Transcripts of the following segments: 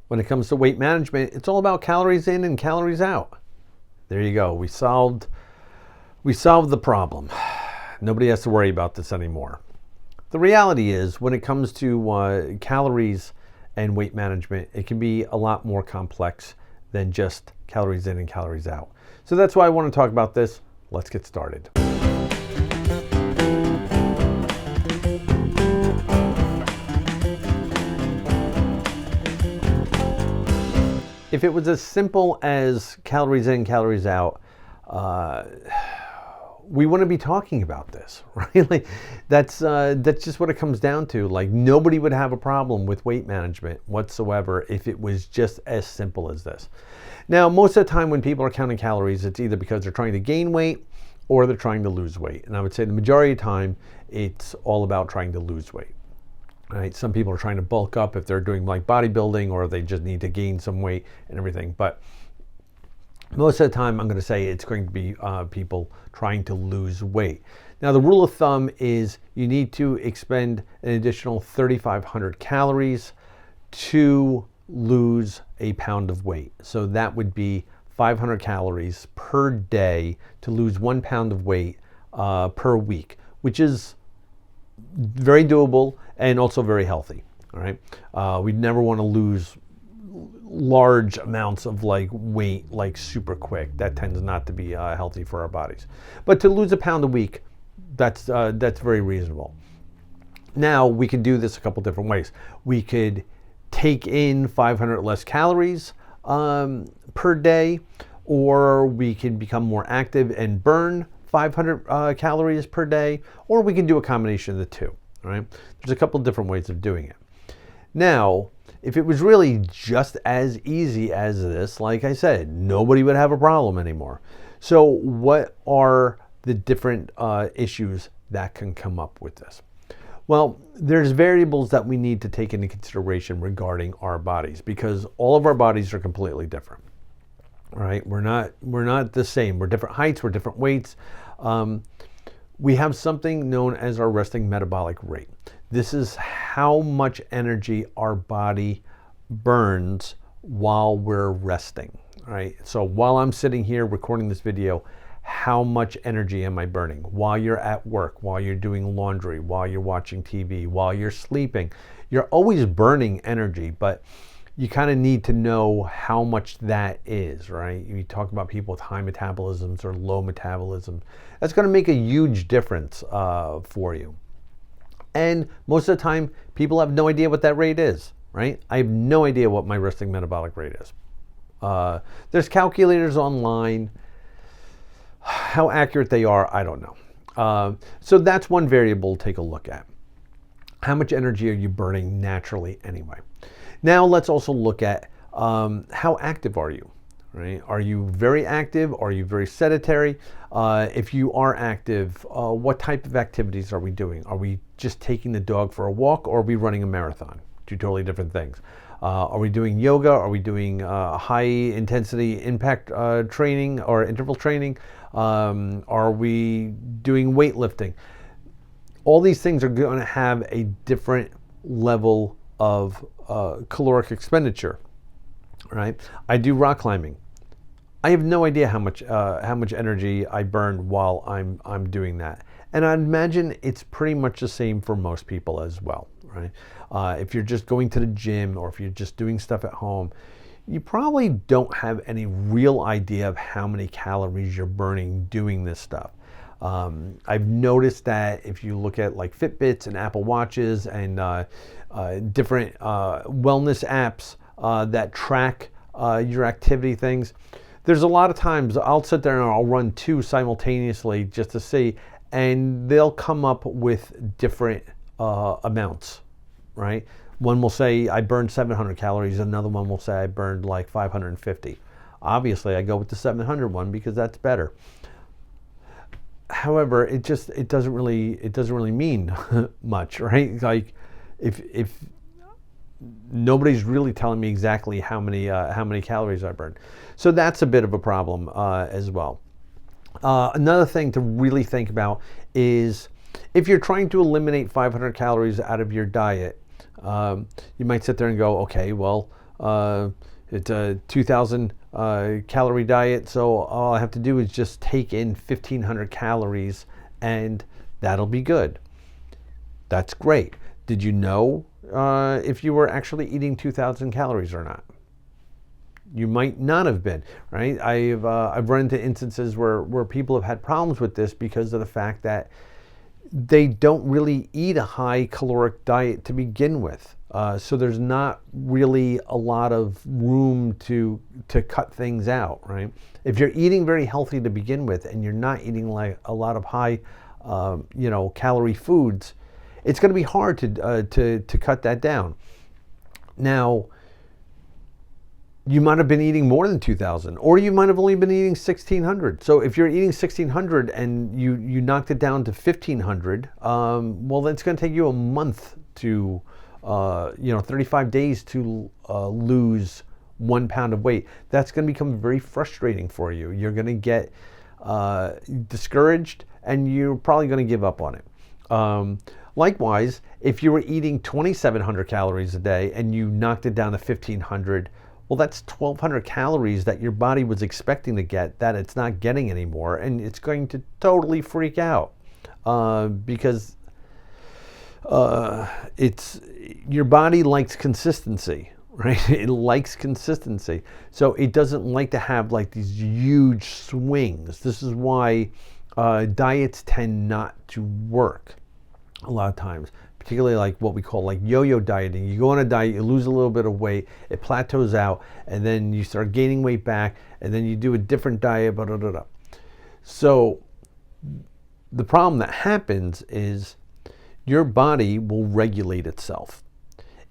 When it comes to weight management, it's all about calories in and calories out. There you go. We solved the problem. Nobody has to worry about this anymore. The reality is, when it comes to calories and weight management, it can be a lot more complex than just calories in and calories out. So that's why I want to talk about this. Let's get started. If it was as simple as calories in, calories out, we wouldn't be talking about this, right? Like, that's just what it comes down to. Like, nobody would have a problem with weight management whatsoever if it was just as simple as this. Now, most of the time when people are counting calories, it's either because they're trying to gain weight or they're trying to lose weight. And I would say the majority of the time, it's all about trying to lose weight. Right? Some people are trying to bulk up if they're doing like bodybuilding, or they just need to gain some weight and everything. But most of the time, I'm going to say it's going to be people trying to lose weight. Now, the rule of thumb is you need to expend an additional 3,500 calories to lose a pound of weight. So that would be 500 calories per day to lose 1 pound of weight per week, which is very doable and also very healthy. All right, we never want to lose large amounts of like weight like super quick. That tends not to be healthy for our bodies. But to lose a pound a week, that's very reasonable. Now we could do this a couple different ways. We could take in 500 less calories per day, or we can become more active and burn 500 calories per day, or we can do a combination of the two. All right, there's a couple different ways of doing it. Now, if it was really just as easy as this, like I said, nobody would have a problem anymore. So what are the different issues that can come up with this? Well, there's variables that we need to take into consideration regarding our bodies, because all of our bodies are completely different. All right, we're not the same. We're different heights, we're different weights. We have something known as our resting metabolic rate. This is how much energy our body burns while we're resting. All right, so while I'm sitting here recording this video, how much energy am I burning? While you're at work, while you're doing laundry, while you're watching TV, while you're sleeping, you're always burning energy, but you kind of need to know how much that is, right? You talk about people with high metabolisms or low metabolism. That's going to make a huge difference for you. And most of the time, people have no idea what that rate is, right? I have no idea what my resting metabolic rate is. There's calculators online. How accurate they are, I don't know. So that's one variable to take a look at. How much energy are you burning naturally anyway? Now let's also look at how active are you, right? Are you very active? Are you very sedentary? If you are active, what type of activities are we doing? Are we just taking the dog for a walk, or are we running a marathon? Two totally different things. Are we doing yoga? Are we doing high intensity impact training or interval training? Are we doing weightlifting? All these things are going to have a different level of caloric expenditure, right? I do rock climbing. I have no idea how much energy I burn while I'm doing that, and I imagine it's pretty much the same for most people as well, right? If you're just going to the gym, or if you're just doing stuff at home, you probably don't have any real idea of how many calories you're burning doing this stuff. I've noticed that if you look at like Fitbits and Apple Watches and different wellness apps that track your activity things, there's a lot of times I'll sit there and I'll run two simultaneously just to see, and they'll come up with different amounts, right? One will say I burned 700 calories, another one will say I burned like 550. Obviously, I go with the 700 one because that's better. However, it doesn't really mean much, right? Like if nobody's really telling me exactly how many calories I burned, so that's a bit of a problem as well. Another thing to really think about is if you're trying to eliminate 500 calories out of your diet, you might sit there and go, okay, well, it's a 2,000 calorie diet, so all I have to do is just take in 1,500 calories and that'll be good. That's great. Did you know if you were actually eating 2,000 calories or not? You might not have been, right? I've run into instances where people have had problems with this because of the fact that they don't really eat a high caloric diet to begin with. So there's not really a lot of room to cut things out, right? If you're eating very healthy to begin with and you're not eating like a lot of high, calorie foods, it's going to be hard to cut that down. Now, you might have been eating more than 2,000, or you might have only been eating 1,600. So if you're eating 1,600 and you knocked it down to 1,500, well, then it's going to take you a month to, 35 days to lose 1 pound of weight. That's going to become very frustrating for you. You're going to get discouraged, and you're probably going to give up on it. Likewise, if you were eating 2,700 calories a day and you knocked it down to 1,500, well, that's 1,200 calories that your body was expecting to get that it's not getting anymore, and it's going to totally freak out because it's your body likes consistency, right? It likes consistency, so it doesn't like to have like these huge swings. This is why diets tend not to work a lot of times, particularly like what we call like yo-yo dieting. You go on a diet, you lose a little bit of weight, it plateaus out, and then you start gaining weight back, and then you do a different diet, blah, blah, blah, blah. So the problem that happens is your body will regulate itself.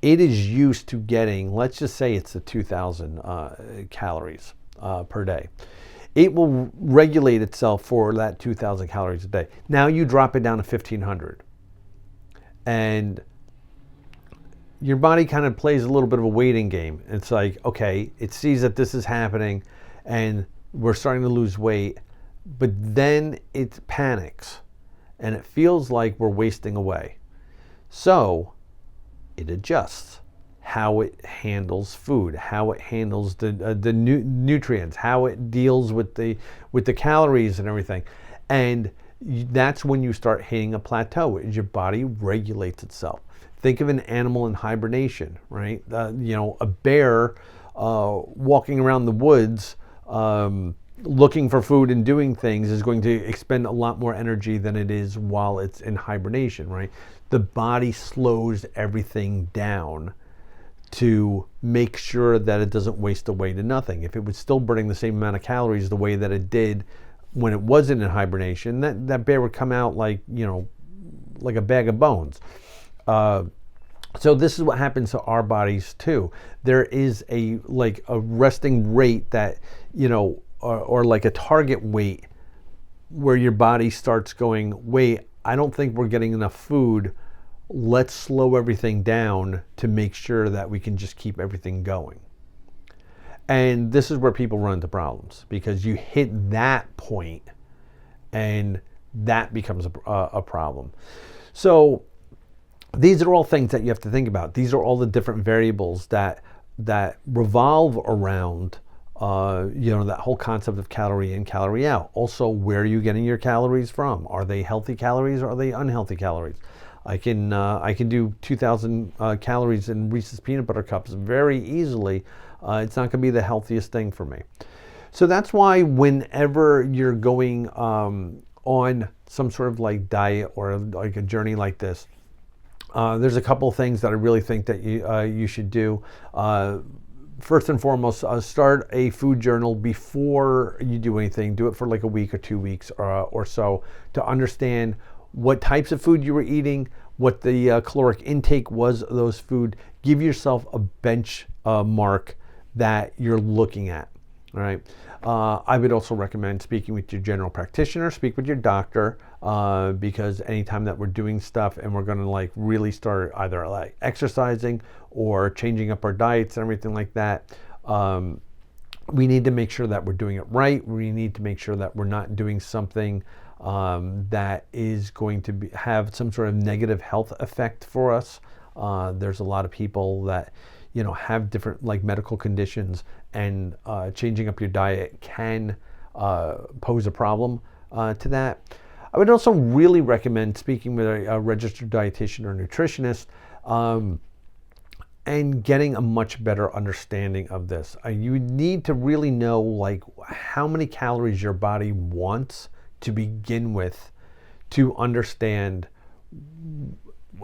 It is used to getting, let's just say it's the 2,000 calories per day. It will regulate itself for that 2,000 calories a day. Now you drop it down to 1,500. And your body kind of plays a little bit of a waiting game. It's like, okay, it sees that this is happening and we're starting to lose weight, but then it panics and it feels like we're wasting away. So it adjusts how it handles food, how it handles the nutrients, how it deals with the calories and everything. And that's when you start hitting a plateau, is your body regulates itself. Think of an animal in hibernation, right? A bear walking around the woods looking for food and doing things is going to expend a lot more energy than it is while it's in hibernation, right? The body slows everything down to make sure that it doesn't waste away to nothing. If it was still burning the same amount of calories the way that it did when it wasn't in hibernation, that bear would come out like a bag of bones. So this is what happens to our bodies too. There is a resting rate that, or like a target weight where your body starts going, wait, I don't think we're getting enough food. Let's slow everything down to make sure that we can just keep everything going. And this is where people run into problems, because you hit that point and that becomes a problem. So these are all things that you have to think about. These are all the different variables that revolve around that whole concept of calorie in, calorie out. Also, where are you getting your calories from? Are they healthy calories or are they unhealthy calories? I can do 2,000 calories in Reese's peanut butter cups very easily. It's not going to be the healthiest thing for me. So that's why whenever you're going on some sort of like diet or like a journey like this, there's a couple of things that I really think that you should do. First and foremost, start a food journal before you do anything. Do it for like a week or 2 weeks or so to understand what types of food you were eating, what the caloric intake was of those food. Give yourself a bench mark that you're looking at. All right. I would also recommend speaking with your general practitioner, speak with your doctor, because anytime that we're doing stuff and we're going to like really start either like exercising or changing up our diets and everything like that, we need to make sure that we're doing it right. We need to make sure that we're not doing something that is going to have some sort of negative health effect for us. There's a lot of people that have different like medical conditions, and changing up your diet can pose a problem to that. I would also really recommend speaking with a registered dietitian or nutritionist, and getting a much better understanding of this. You need to really know like how many calories your body wants to begin with, to understand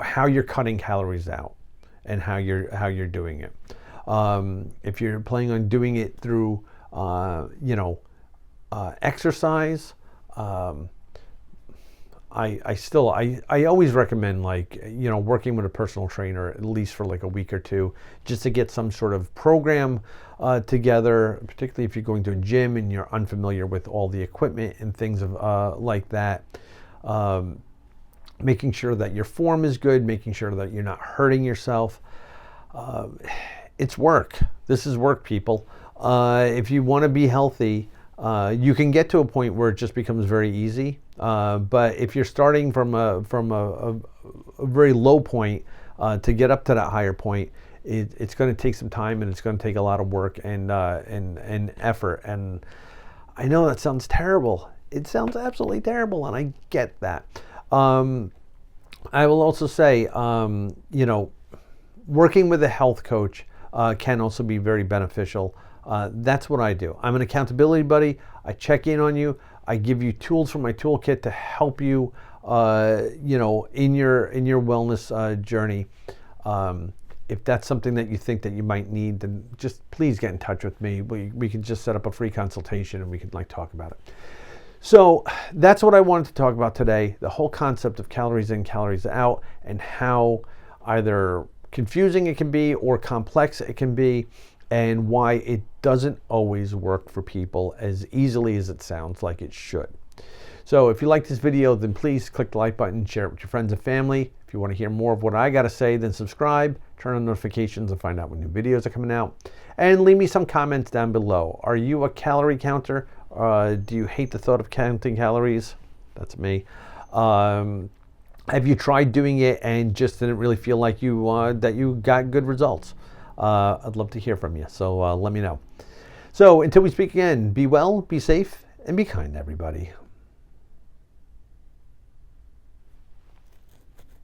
how you're cutting calories out and how you're doing it. If you're planning on doing it through exercise, I always recommend working with a personal trainer at least for like a week or two, just to get some sort of program together, particularly if you're going to a gym and you're unfamiliar with all the equipment and things like that. Making sure that your form is good, making sure that you're not hurting yourself. It's work. This is work, people. If you want to be healthy, you can get to a point where it just becomes very easy. But if you're starting from a very low point to get up to that higher point, it's going to take some time, and it's going to take a lot of work and effort. And I know that sounds terrible. It sounds absolutely terrible, and I get that. I will also say, working with a health coach can also be very beneficial. That's what I do. I'm an accountability buddy. I check in on you. I give you tools from my toolkit to help you, in your wellness journey. If that's something that you think that you might need, then just please get in touch with me. We can just set up a free consultation and we can talk about it. So that's what I wanted to talk about today. The whole concept of calories in, calories out, and how either confusing it can be or complex it can be, and why it doesn't always work for people as easily as it sounds like it should. So if you like this video, then please click the like button, share it with your friends and family. If you want to hear more of what I got to say, then subscribe, turn on notifications, and find out when new videos are coming out. And leave me some comments down below. Are you a calorie counter? Do you hate the thought of counting calories? That's me. Have you tried doing it and just didn't really feel like that you got good results? I'd love to hear from you, so let me know. So until we speak again, be well, be safe, and be kind, everybody.